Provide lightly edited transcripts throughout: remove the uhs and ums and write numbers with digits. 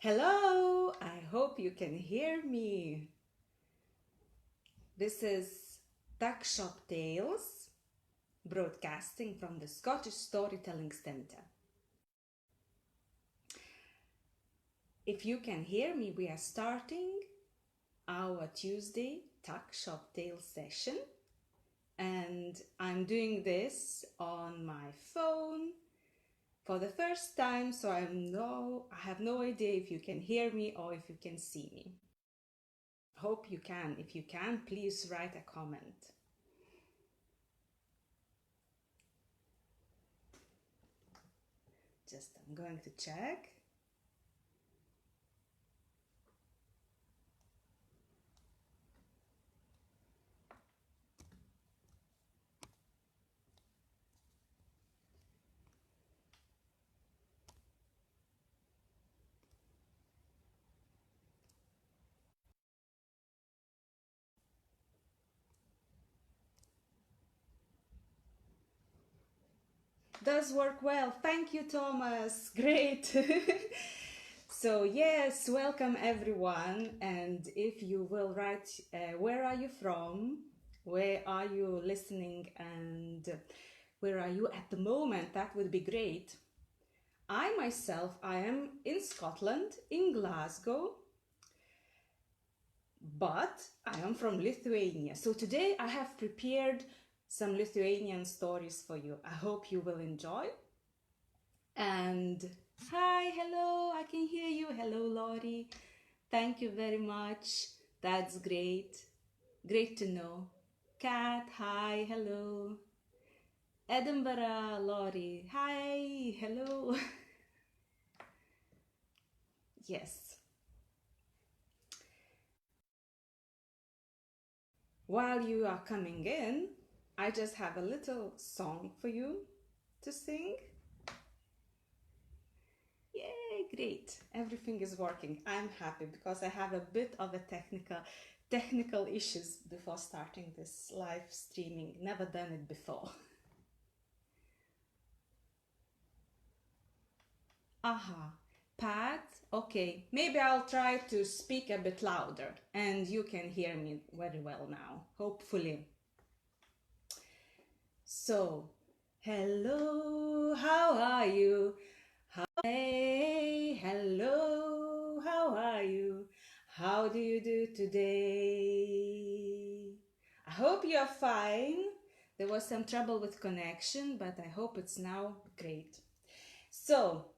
Hello, I hope you can hear me. This is Tuck Shop Tales, broadcasting from the Scottish Storytelling Centre. If you can hear me, we are starting our Tuesday Tuck Shop Tales session, and I'm doing this on my phone for the first time, so I have no idea if you can hear me or if you can see me. Hope you can. If you can, please write a comment. I'm going to check. Does work well. Thank you, Thomas. Great. So yes, welcome everyone. And if you will write, where are you from? Where are you listening? And where are you at the moment? That would be great. I am in Scotland, in Glasgow, but I am from Lithuania. So today I have prepared some Lithuanian stories for you. I hope you will enjoy. And hi, hello, I can hear you. Hello, Lori. Thank you very much. That's great. Great to know. Kat, hi, hello. Edinburgh, Lori. Hi, hello. Yes. While you are coming in, I just have a little song for you to sing. Yay, great. Everything is working. I'm happy because I have a bit of a technical issues before starting this live streaming. Never done it before. Aha. Pat, okay. Maybe I'll try to speak a bit louder and you can hear me very well now, hopefully. So, hello, how are you? Hey, hello, how are you? How do you do today? I hope you're fine. There was some trouble with connection, but I hope it's now great. So,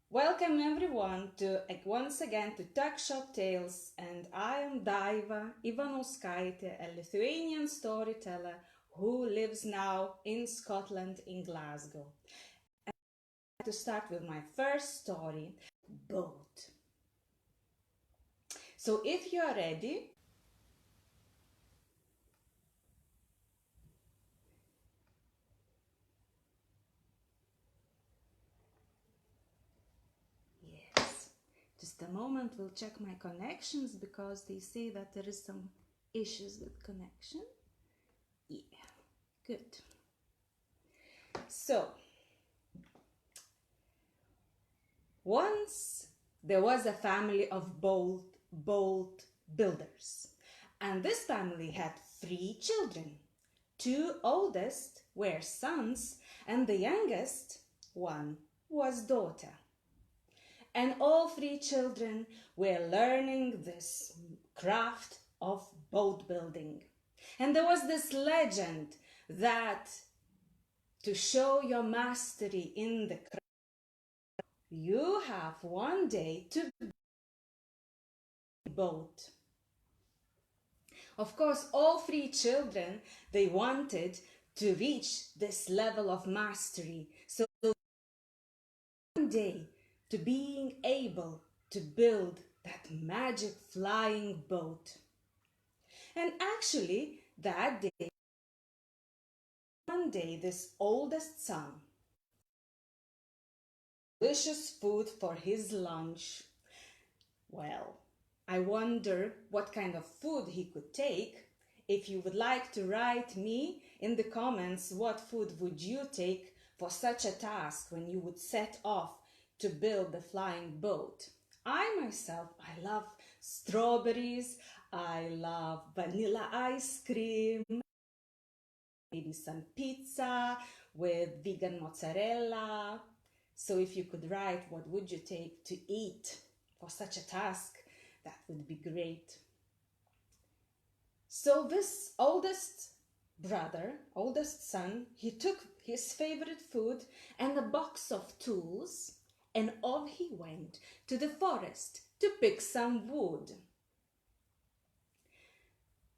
welcome everyone to once again to Tuck Shop Tales, and I am Daiva Ivanauskaitė, a Lithuanian storyteller who lives now in Scotland, in Glasgow. And to start with my first story, Boat. So if you are ready, yes, just a moment, we'll check my connections because they say that there is some issues with connection. Yeah, good. So, once there was a family of boat builders, and this family had 3 children. 2 oldest were sons, and the youngest one was daughter. And all 3 children were learning this craft of boat building. And there was this legend that to show your mastery in the craft, you have one day to build a boat. Of course, all 3 children, they wanted to reach this level of mastery. So one day, to being able to build that magic flying boat. And actually, that day, one day, this oldest son, delicious food for his lunch. Well, I wonder what kind of food he could take. If you would like to write me in the comments, what food would you take for such a task when you would set off to build the flying boat? I myself, I love strawberries, I love vanilla ice cream, maybe some pizza with vegan mozzarella. So if you could write what would you take to eat for such a task, that would be great. So this oldest brother, oldest son, he took his favorite food and a box of tools, and off he went to the forest to pick some wood.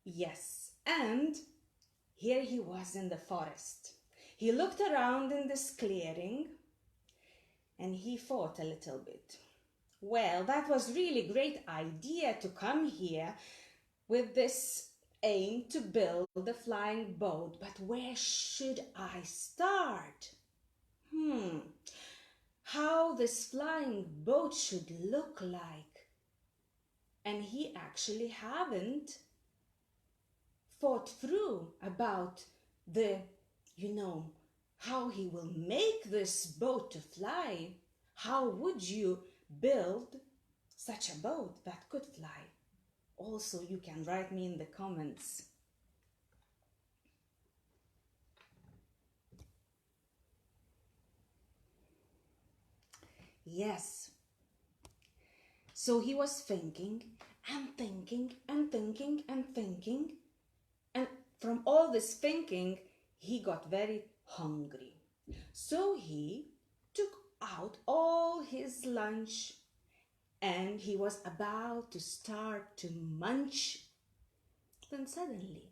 Yes, and here he was in the forest. He looked around in this clearing and he thought a little bit. Well, that was really great idea to come here with this aim to build the flying boat, but where should I start? How this flying boat should look like. And he actually haven't thought through about the, how he will make this boat to fly. How would you build such a boat that could fly? Also, you can write me in the comments. Yes. So he was thinking and thinking and thinking and thinking. And from all this thinking, he got very hungry. So he took out all his lunch and he was about to start to munch. Then suddenly,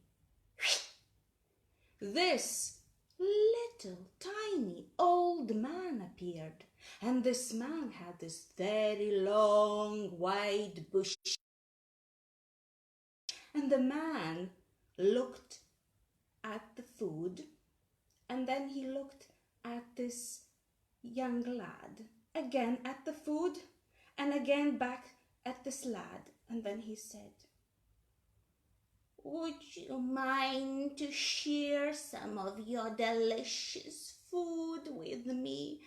this little tiny old man appeared. And this man had this very long white bush. And the man looked at the food, and then he looked at this young lad, again at the food, and again back at this lad. And then he said, "Would you mind to share some of your delicious food with me?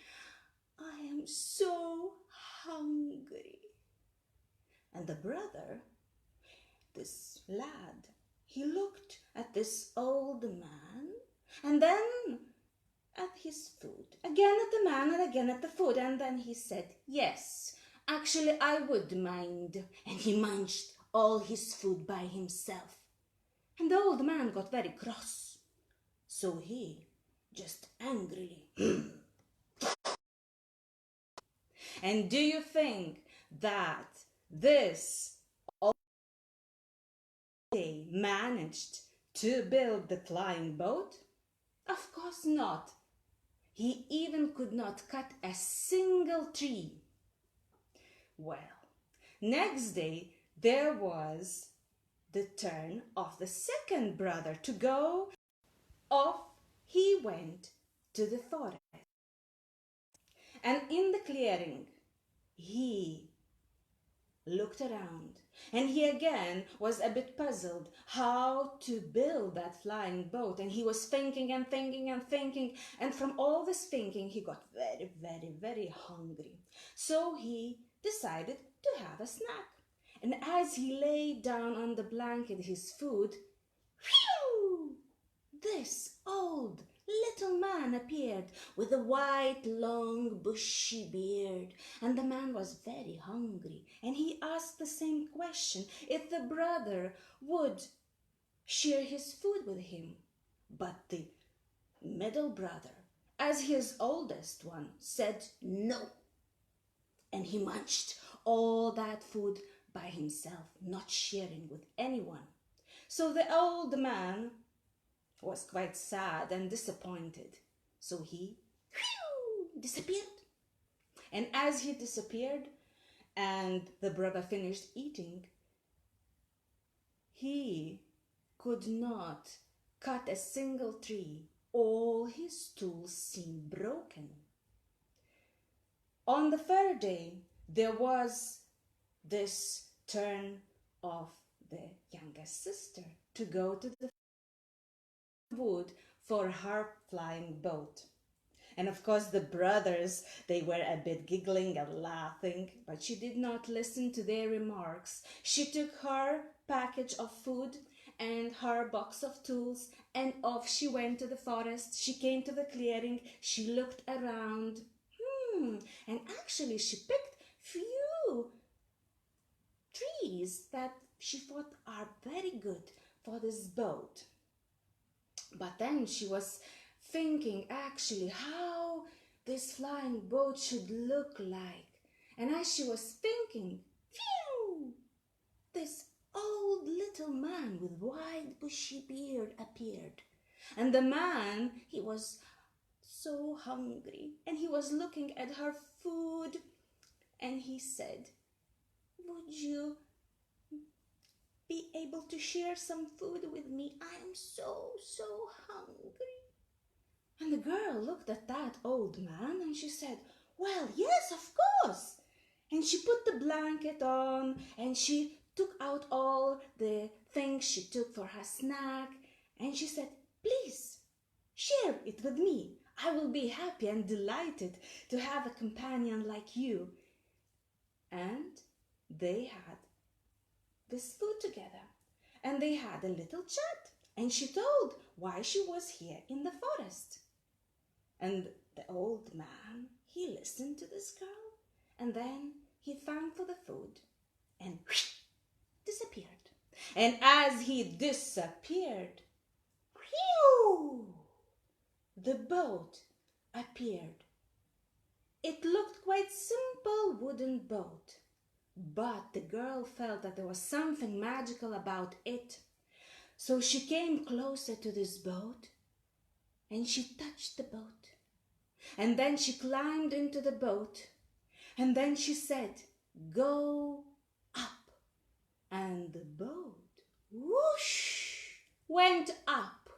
I am so hungry." And the brother, this lad, he looked at this old man and then at his food, again at the man and again at the food, and then he said, "Yes, actually I would mind." And he munched all his food by himself. And the old man got very cross, so he just angrily And do you think that this old man managed to build the flying boat? Of course not. He even could not cut a single tree. Well, next day there was the turn of the second brother to go. Off he went to the forest. And in the clearing, he looked around, and he again was a bit puzzled how to build that flying boat. And he was thinking and thinking and thinking, and from all this thinking he got very, very, very hungry. So he decided to have a snack. And as he lay down on the blanket, his food, whew, this old little man appeared with a white, long, bushy beard. And the man was very hungry, and he asked the same question, if the brother would share his food with him. But the middle brother, as his oldest one, said no. And he munched all that food by himself, not sharing with anyone. So the old man was quite sad and disappointed. So he disappeared. And as he disappeared and the brother finished eating, he could not cut a single tree. All his tools seemed broken. On the third day, there was this turn of the youngest sister to go to the wood for her flying boat. And of course the brothers, they were a bit giggling and laughing, but she did not listen to their remarks. She took her package of food and her box of tools, and off she went to the forest. She came to the clearing. She looked around. And actually she picked few trees that she thought are very good for this boat. But then she was thinking actually how this flying boat should look like. And as she was thinking, phew, this old little man with wide bushy beard appeared. And the man, he was so hungry, and he was looking at her food, and he said, "Would you be able to share some food with me? I am so hungry." And the girl looked at that old man and she said, "Well, yes, of course." And she put the blanket on and she took out all the things she took for her snack, and she said, "Please share it with me. I will be happy and delighted to have a companion like you." And they had this food together, and they had a little chat, and she told why she was here in the forest. And the old man, he listened to this girl, and then he thanked for the food and disappeared. And as he disappeared, whew, the boat appeared. It looked quite simple wooden boat, but the girl felt that there was something magical about it. So she came closer to this boat and she touched the boat. And then she climbed into the boat, and then she said, "Go up." And the boat, whoosh, went up.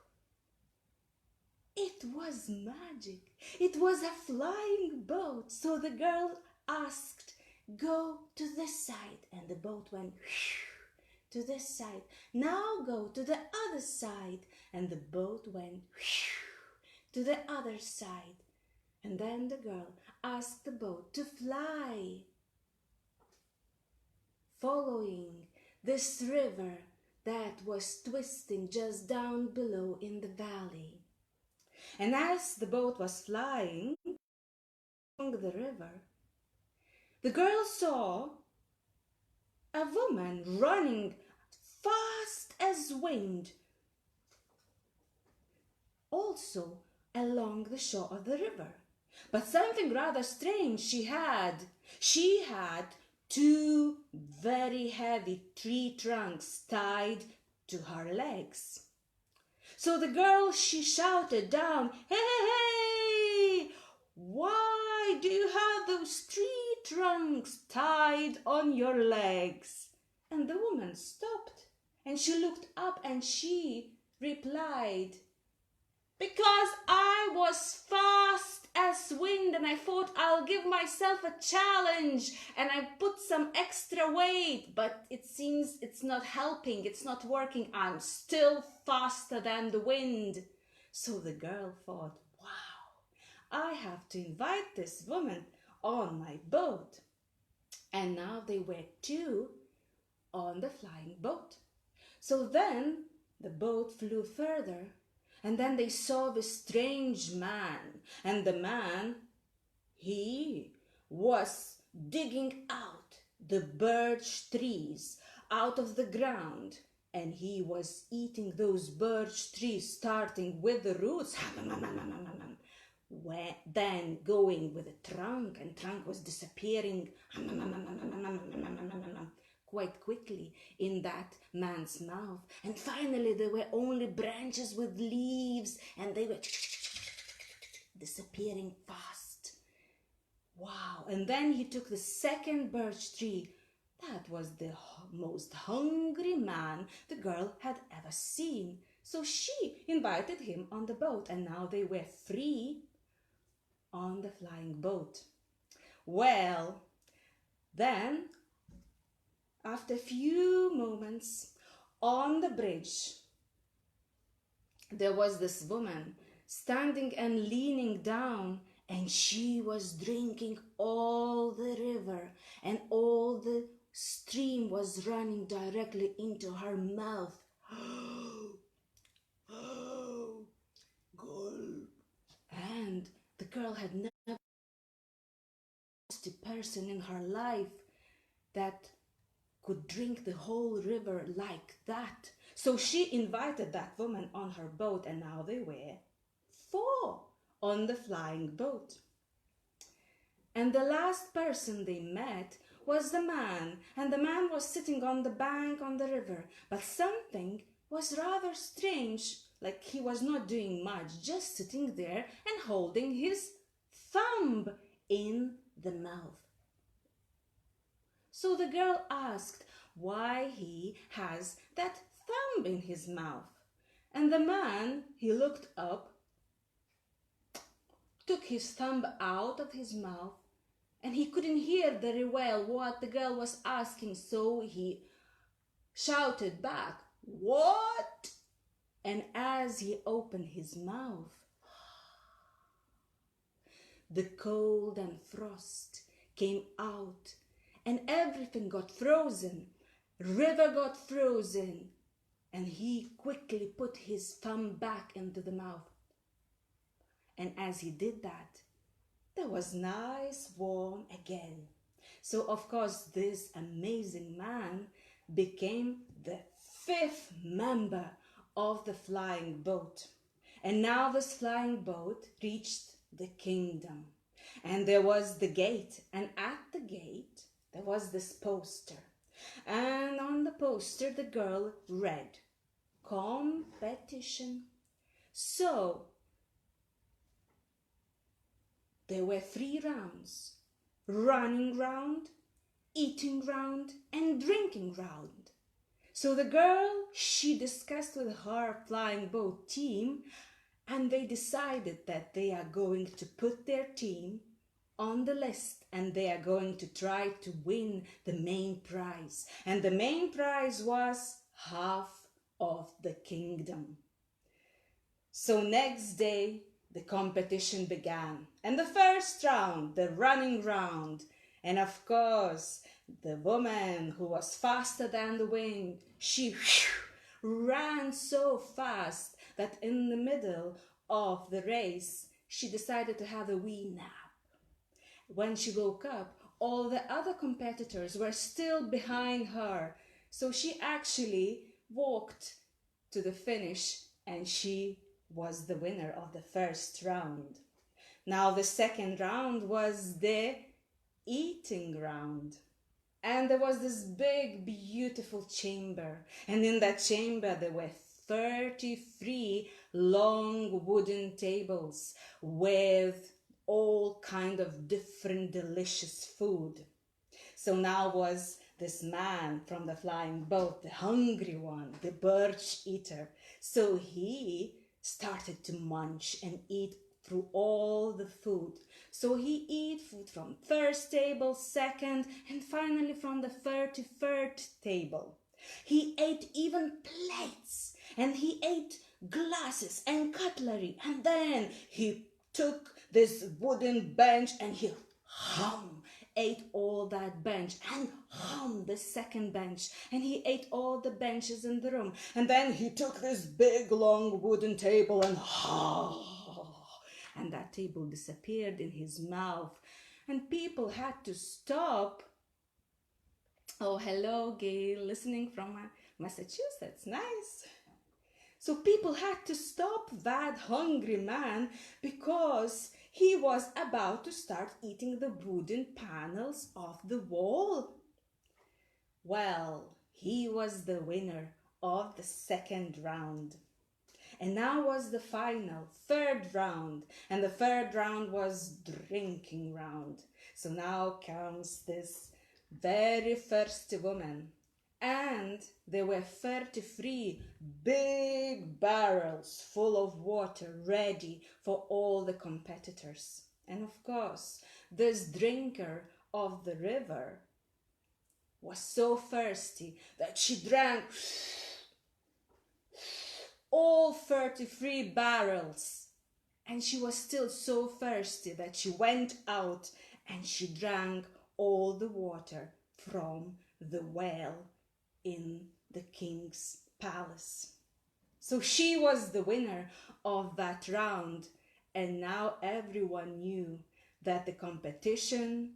It was magic. It was a flying boat. So the girl asked, "Go to this side." And the boat went to this side. "Now go to the other side." And the boat went to the other side. And then the girl asked the boat to fly, following this river that was twisting just down below in the valley. And as the boat was flying along the river, the girl saw a woman running fast as wind, also along the shore of the river. But something rather strange she had. She had two very heavy tree trunks tied to her legs. So the girl, she shouted down, "Hey, why do you have those tree trunks tied on your legs?" And the woman stopped and she looked up and she replied, "Because I was fast as wind and I thought I'll give myself a challenge, and I put some extra weight, but it seems it's not helping, it's not working. I'm still faster than the wind." So the girl thought, wow, I have to invite this woman on my boat. And now they were two on the flying boat. So then the boat flew further, and then they saw this strange man. And the man, he was digging out the birch trees out of the ground. And he was eating those birch trees, starting with the roots, then going with the trunk, and trunk was disappearing quite quickly in that man's mouth. And finally there were only branches with leaves, and they were disappearing fast. Wow. And then he took the second birch tree. That was the most hungry man the girl had ever seen. So she invited him on the boat, and now they were free on the flying boat. Well, then after a few moments, on the bridge, there was this woman standing and leaning down, and she was drinking all the river, and all the stream was running directly into her mouth. And the girl had never seen a person in her life that could drink the whole river like that. So she invited that woman on her boat, and now they were 4 on the flying boat. And the last person they met was the man, and the man was sitting on the bank on the river, but something was rather strange, like he was not doing much, just sitting there and holding his thumb in the mouth. So the girl asked why he has that thumb in his mouth. And the man, he looked up, took his thumb out of his mouth, and he couldn't hear very well what the girl was asking, so he shouted back, "What?" And as he opened his mouth, the cold and frost came out, and everything got frozen. River got frozen, and he quickly put his thumb back into the mouth. And as he did that, there was nice warm again. So of course this amazing man became the 5th member of the flying boat. And now this flying boat reached the kingdom, and there was the gate, and at the gate there was this poster, and on the poster the girl read, "Competition." So there were 3 rounds: running round, eating round, and drinking round. So the girl, she discussed with her flying boat team, and they decided that they are going to put their team on the list, and they are going to try to win the main prize. And the main prize was half of the kingdom. So next day, the competition began, and the first round, the running round, and of course, the woman who was faster than the wind, she ran so fast that in the middle of the race, she decided to have a wee nap. When she woke up, all the other competitors were still behind her, so she actually walked to the finish, and she was the winner of the first round. Now the second round was the eating round. And there was this big, beautiful chamber. And in that chamber there were 33 long wooden tables with all kind of different delicious food. So now was this man from the flying boat, the hungry one, the birch eater. So he started to munch and eat through all the food. So he ate food from first table, second, and finally from the 33rd table. He ate even plates, and he ate glasses and cutlery, and then he took this wooden bench and he ate all that bench, and the second bench, and he ate all the benches in the room. And then he took this big long wooden table and that table disappeared in his mouth, and people had to stop. Oh, hello, Gail, listening from Massachusetts, nice. So people had to stop that hungry man because he was about to start eating the wooden panels of the wall. Well, he was the winner of the second round. And now was the final, 3rd round. And the 3rd round was drinking round. So now comes this very thirsty woman. And there were 33 big barrels full of water ready for all the competitors. And of course, this drinker of the river was so thirsty that she drank all 33 barrels. and she was still so thirsty that she went out and she drank all the water from the well in the king's palace. So she was the winner of that round, and now everyone knew that the competition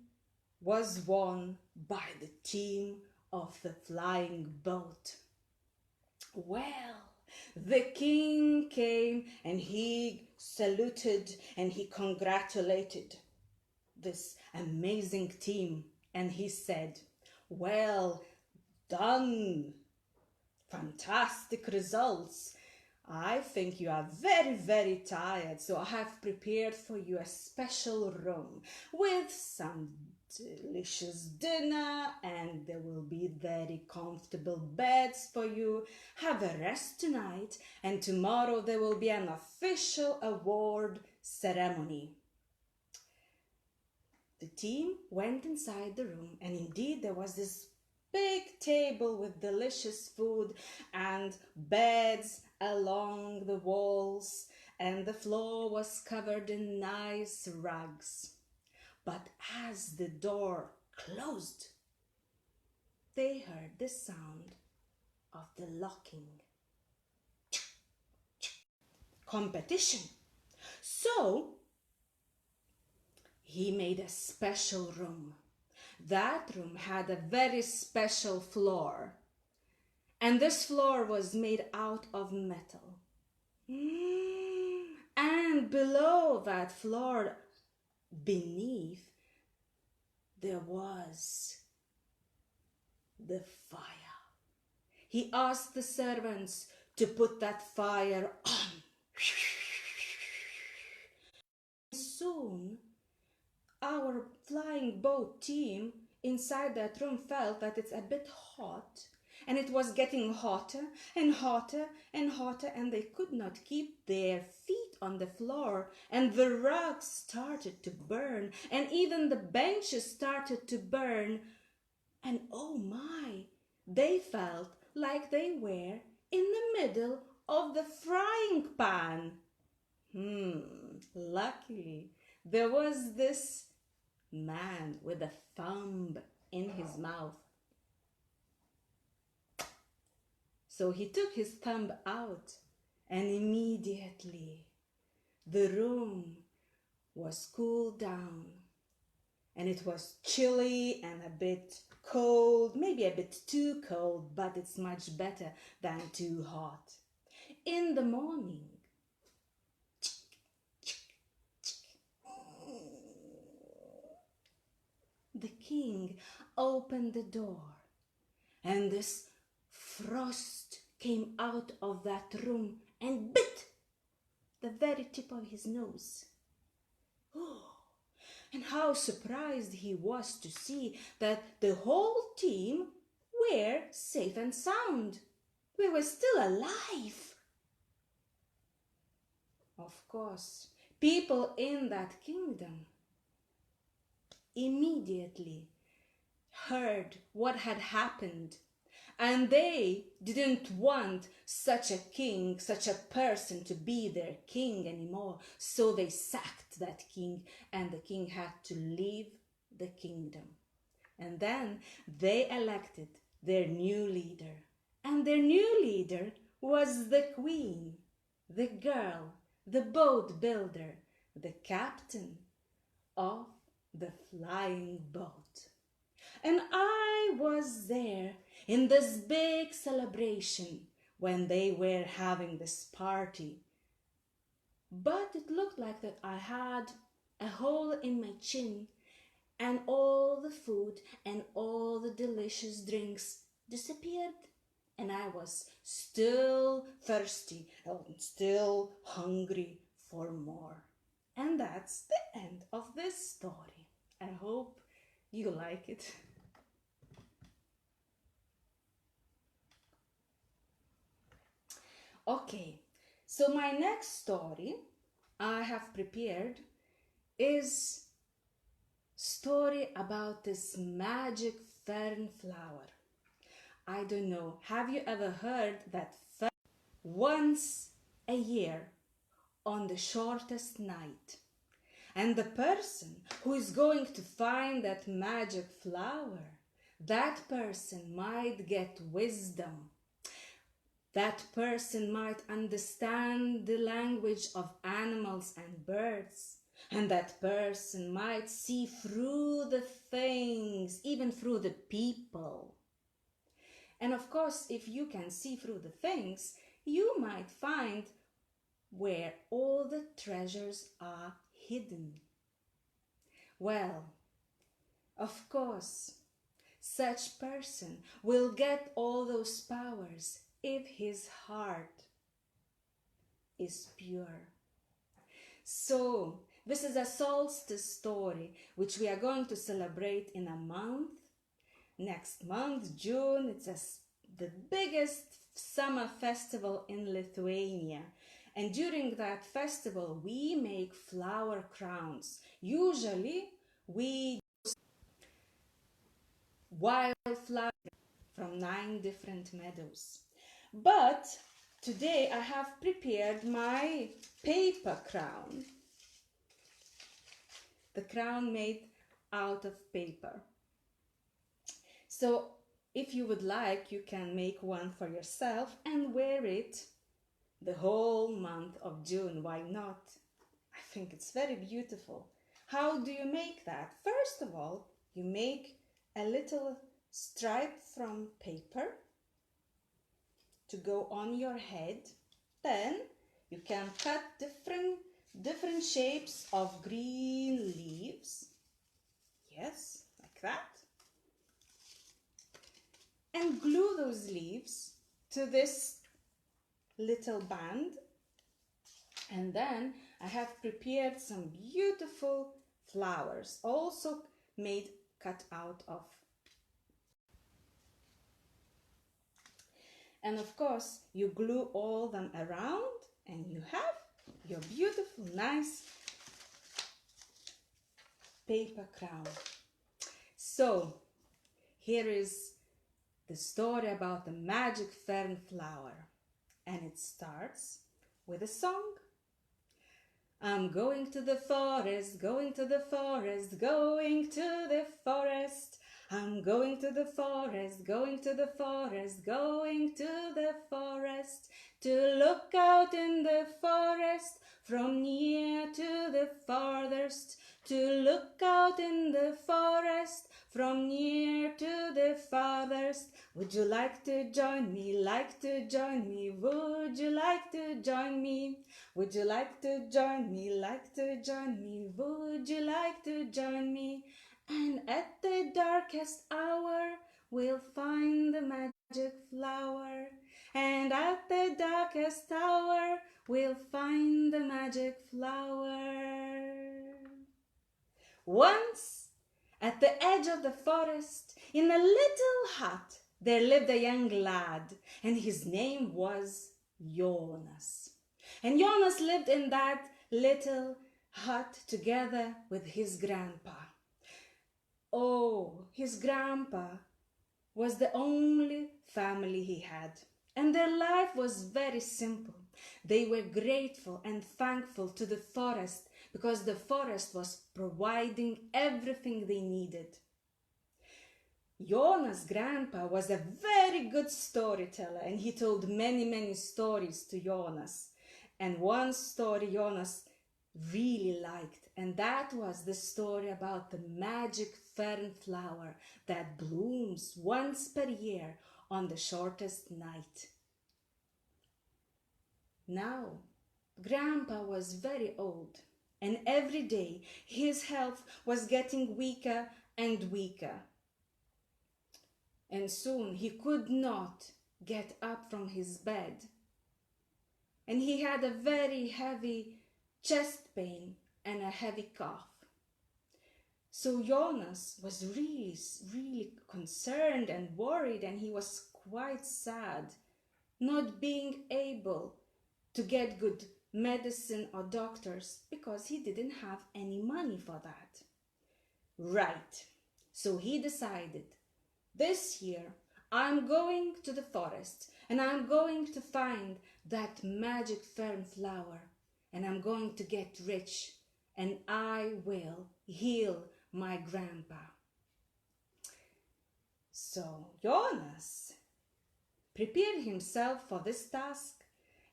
was won by the team of the flying boat. Well, the king came and he saluted and he congratulated this amazing team, and he said, "Well done, fantastic results. I think you are very, very tired, so I have prepared for you a special room with some delicious dinner, and there will be very comfortable beds for you. Have a rest tonight, and tomorrow there will be an official award ceremony." The team went inside the room, and indeed there was this big table with delicious food and beds along the walls, and the floor was covered in nice rugs. But as the door closed, they heard the sound of the locking. Competition. So he made a special room. That room had a very special floor, and this floor was made out of metal. And below that floor, beneath, there was the fire. He asked the servants to put that fire on. Soon, our flying boat team inside that room felt that it's a bit hot, and it was getting hotter and hotter and hotter, and they could not keep their feet on the floor, and the rugs started to burn, and even the benches started to burn, and oh my, they felt like they were in the middle of the frying pan. Luckily, there was this man with a thumb in his mouth. So he took his thumb out, and immediately the room was cooled down, and it was chilly and a bit cold, maybe a bit too cold, but it's much better than too hot. In the morning, the king opened the door, and this frost came out of that room and bit the very tip of his nose. And how surprised he was to see that the whole team were safe and sound. We were still alive. Of course, people in that kingdom immediately heard what had happened, and they didn't want such a king, such a person to be their king anymore. So they sacked that king, and the king had to leave the kingdom. And then they elected their new leader, and their new leader was the queen, the girl, the boat builder, the captain of the flying boat. And I was there in this big celebration when they were having this party. But it looked like that I had a hole in my chin, and all the food and all the delicious drinks disappeared, and I was still thirsty and still hungry for more. And that's the end of this story. I hope you like it. Okay, so my next story I have prepared is story about this magic fern flower. I don't know, have you ever heard that once a year on the shortest night. And the person who is going to find that magic flower, that person might get wisdom. That person might understand the language of animals and birds. And that person might see through the things, even through the people. And of course, if you can see through the things, you might find where all the treasures are hidden. Well, of course, such person will get all those powers if his heart is pure. So, this is a solstice story which we are going to celebrate in a month. Next month, June, it's the biggest summer festival in Lithuania. And during that festival, we make flower crowns. Usually, we use wildflowers from 9 different meadows. But today I have prepared my paper crown. The crown made out of paper. So if you would like, you can make one for yourself and wear it the whole month of June. Why not? I think it's very beautiful. How do you make that? First of all, you make a little stripe from paper to go on your head. Then you can cut different shapes of green leaves. Yes, like that. And glue those leaves to this little band. And then I have prepared some beautiful flowers, also cut out of. And of course, you glue all them around and you have your beautiful, nice paper crown. So, here is the story about the magic fern flower. And it starts with a song. I'm going to the forest, going to the forest, going to the forest. I'm going to the forest, going to the forest, going to the forest, to look out in the forest from near to the farthest, to look out in the forest from near to the farthest. Would you like to join me, like to join me? Would you like to join me? Would you like to join me, like to join me? Would you like to join me? And at the darkest hour, we'll find the magic flower. And at the darkest hour, we'll find the magic flower. Once, at the edge of the forest, in a little hut, there lived a young lad, and his name was Jonas. And Jonas lived in that little hut together with his grandpa. Oh, his grandpa was the only family he had, and their life was very simple. They were grateful and thankful to the forest because the forest was providing everything they needed. Jonas' grandpa was a very good storyteller, and he told many stories to Jonas. And one story Jonas really liked, and that was the story about the magic fern flower that blooms once per year on the shortest night. Now, Grandpa was very old, and every day his health was getting weaker and weaker. And soon he could not get up from his bed. And he had a very heavy chest pain and a heavy cough. So Jonas was really concerned and worried, and he was quite sad, not being able to get good medicine or doctors because he didn't have any money for that. Right, so he decided, this year I'm going to the forest and I'm going to find that magic fern flower, and I'm going to get rich, and I will heal my grandpa. So Jonas prepared himself for this task,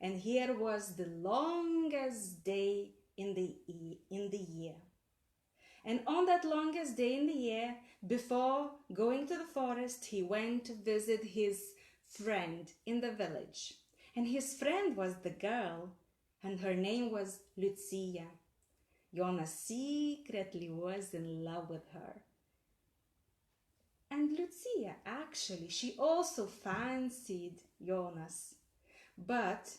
and here was the longest day in the year. And on that longest day in the year, before going to the forest, he went to visit his friend in the village. And his friend was the girl, and her name was Lucia. Jonas secretly was in love with her. And Lucia, actually, she also fancied Jonas. But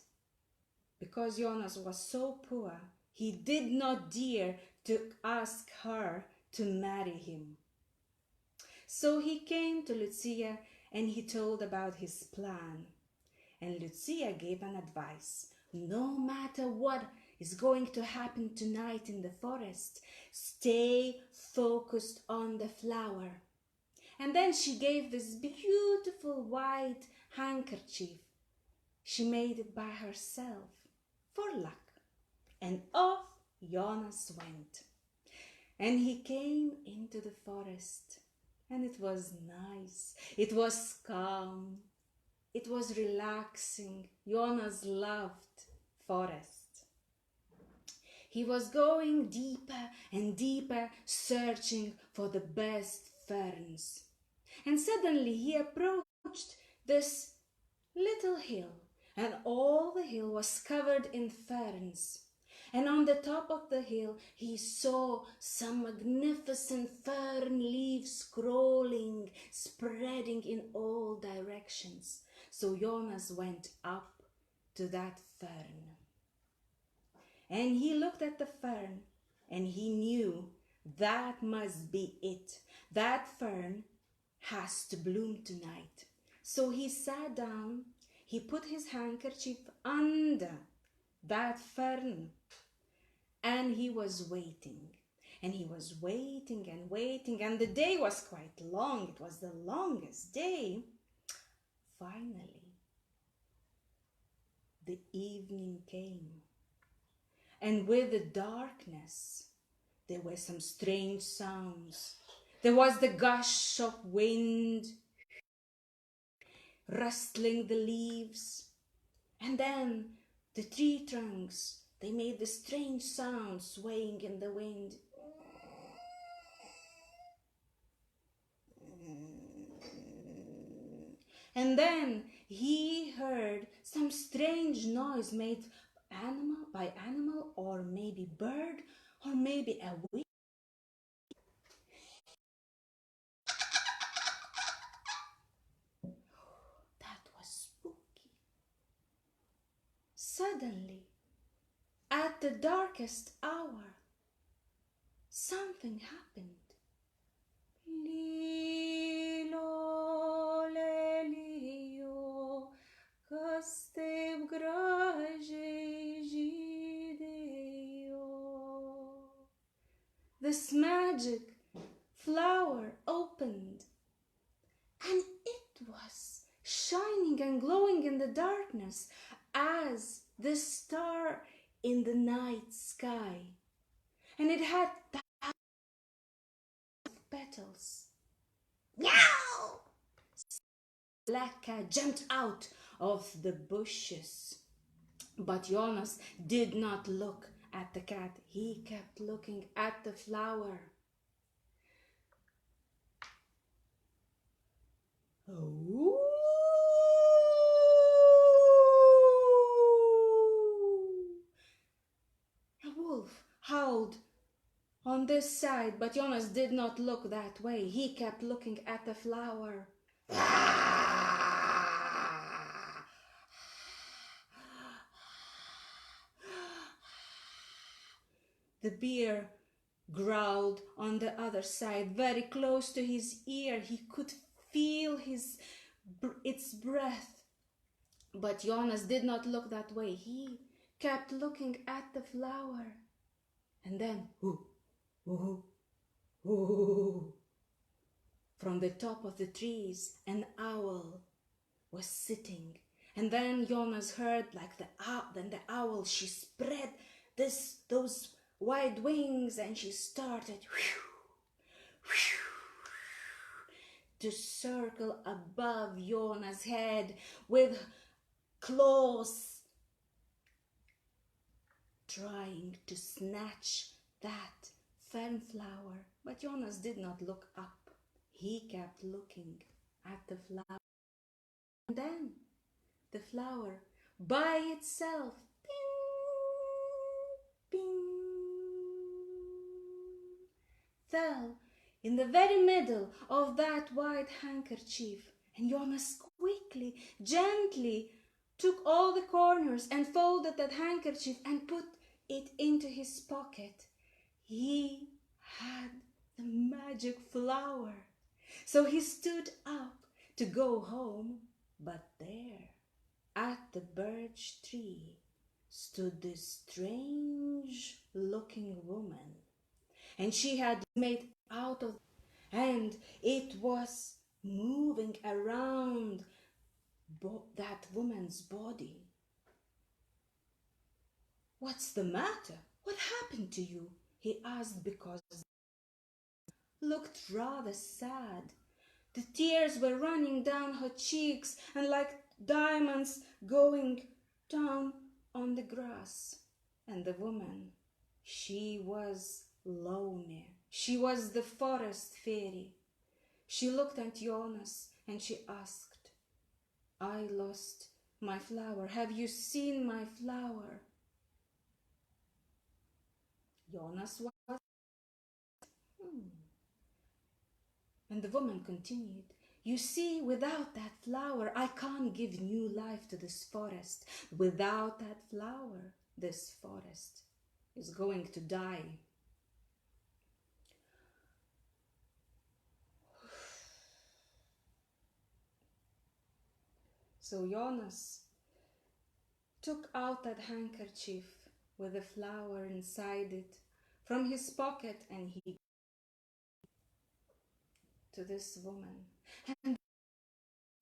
because Jonas was so poor, he did not dare to ask her to marry him. So he came to Lucia and he told about his plan. And Lucia gave an advice. No matter what is going to happen tonight in the forest, stay focused on the flower. And then she gave this beautiful white handkerchief. She made it by herself for luck. And off Jonas went. And he came into the forest. And it was nice. It was calm. It was relaxing. Jonas loved forest. He was going deeper and deeper, searching for the best ferns. And suddenly he approached this little hill, and all the hill was covered in ferns. And on the top of the hill he saw some magnificent fern leaves crawling, spreading in all directions. So Jonas went up to that fern. And he looked at the fern, and he knew that must be it. That fern has to bloom tonight. So he sat down, he put his handkerchief under that fern, and he was waiting. And he was waiting and waiting, and the day was quite long. It was the longest day. Finally, the evening came. And with the darkness, there were some strange sounds. There was the gush of wind, rustling the leaves. And then the tree trunks, they made the strange sound swaying in the wind. And then he heard some strange noise made by animal, or maybe bird, or maybe a wind. That was spooky. Suddenly, at the darkest hour, something happened. Lilo, lelio, kas taip gražiai žydėjo. This magic flower opened, and it was shining and glowing in the darkness as the star in the night sky. And it had petals. Meow! Black cat jumped out of the bushes. But Jonas did not look at the cat. He kept looking at the flower. Oh! A wolf howled on this side, but Jonas did not look that way. He kept looking at the flower. The bear growled on the other side, very close to his ear. He could feel its breath. But Jonas did not look that way. He kept looking at the flower. And then, from the top of the trees, an owl was sitting. And then Jonas heard, like the owl, she spread those wide wings, and she started to circle above Jonas' head with claws, trying to snatch that fern flower. But Jonas did not look up. He kept looking at the flower. And then the flower by itself, ping, ping, fell in the very middle of that white handkerchief. And Jonas quickly, gently took all the corners and folded that handkerchief and put it into his pocket. He had the magic flower. So he stood up to go home, but there, at the birch tree, stood this strange-looking woman. And she had made out of, and it was moving around that woman's body. "What's the matter? What happened to you?" he asked, because looked rather sad. The tears were running down her cheeks and like diamonds going down on the grass. And the woman, she was lonely. She was the forest fairy. She looked at Jonas and she asked, "I lost my flower. Have you seen my flower?" Jonas was... And the woman continued, "You see, without that flower, I can't give new life to this forest. Without that flower, this forest is going to die." So Jonas took out that handkerchief with the flower inside it from his pocket, and he to this woman and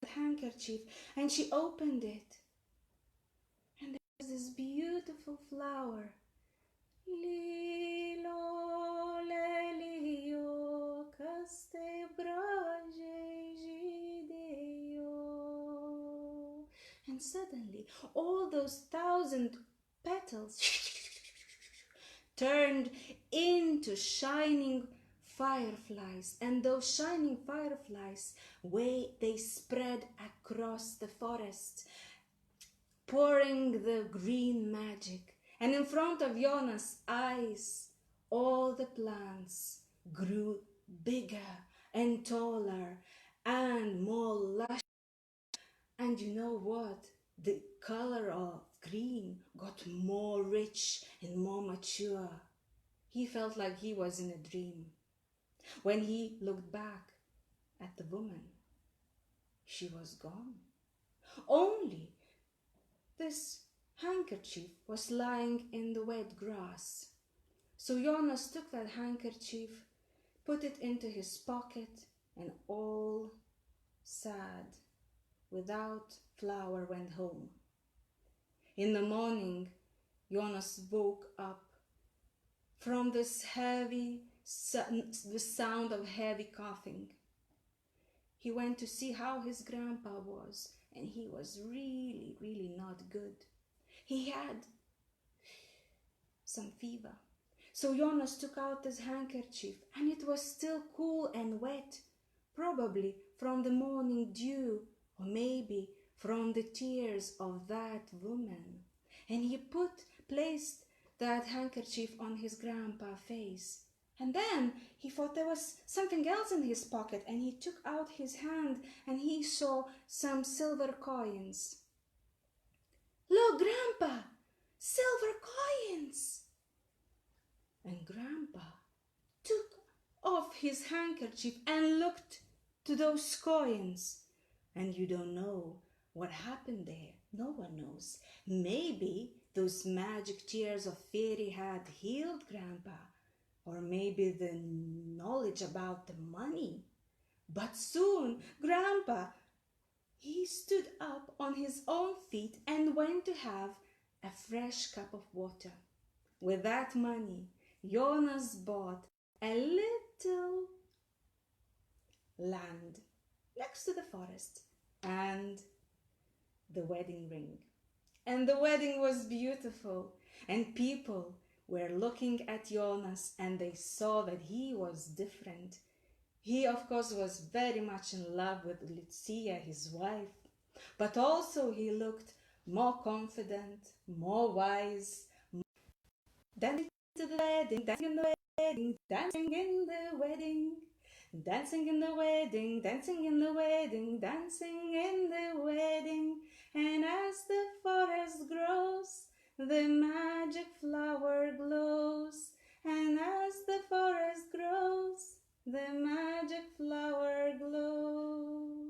the handkerchief, and she opened it, and there was this beautiful flower. Lilo lelio caste braje gideyo. And suddenly all those 1,000 petals turned into shining fireflies, and those shining fireflies, they spread across the forest, pouring the green magic. And in front of Jonas' eyes, all the plants grew bigger and taller and more lush. And you know what? The color of green got more rich and more mature. He felt like he was in a dream. When he looked back at the woman, she was gone. Only this handkerchief was lying in the wet grass. So Jonas took that handkerchief, put it into his pocket, and all sad, without flower, went home. In the morning, Jonas woke up from this the sound of heavy coughing. He went to see how his grandpa was, and he was really, really not good. He had some fever. So Jonas took out his handkerchief, and it was still cool and wet, probably from the morning dew, or maybe from the tears of that woman. And he placed that handkerchief on his grandpa's face. And then he thought there was something else in his pocket, and he took out his hand and he saw some silver coins. "Look, Grandpa, silver coins!" And Grandpa took off his handkerchief and looked to those coins. And you don't know what happened there. No one knows. Maybe those magic tears of fairy had healed Grandpa, or maybe the knowledge about the money. But soon Grandpa, he stood up on his own feet and went to have a fresh cup of water. with that money, Jonas bought a little land next to the forest and the wedding ring. And the wedding was beautiful, and people were looking at Jonas and they saw that he was different. He, of course, was very much in love with Lucia, his wife, but also he looked more confident, more wise, dancing to the wedding, dancing in the wedding, dancing in the wedding, dancing in the wedding, dancing in the wedding, dancing in the wedding. And as the forest grows, the magic flower glows. And as the forest grows, the magic flower glows.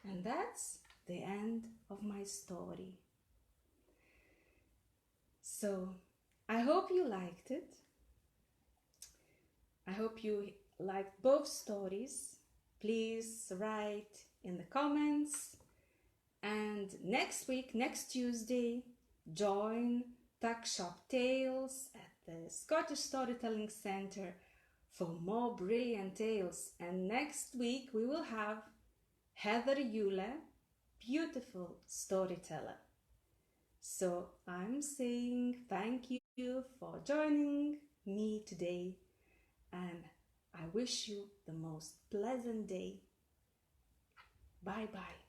And that's the end of my story. So, I hope you liked it. I hope you liked both stories. Please write in the comments. And next week, next Tuesday, join Tuck Shop Tales at the Scottish Storytelling Centre for more brilliant tales. And next week we will have Heather Eula, beautiful storyteller. So I'm saying thank you for joining me today, and I wish you the most pleasant day. Bye bye.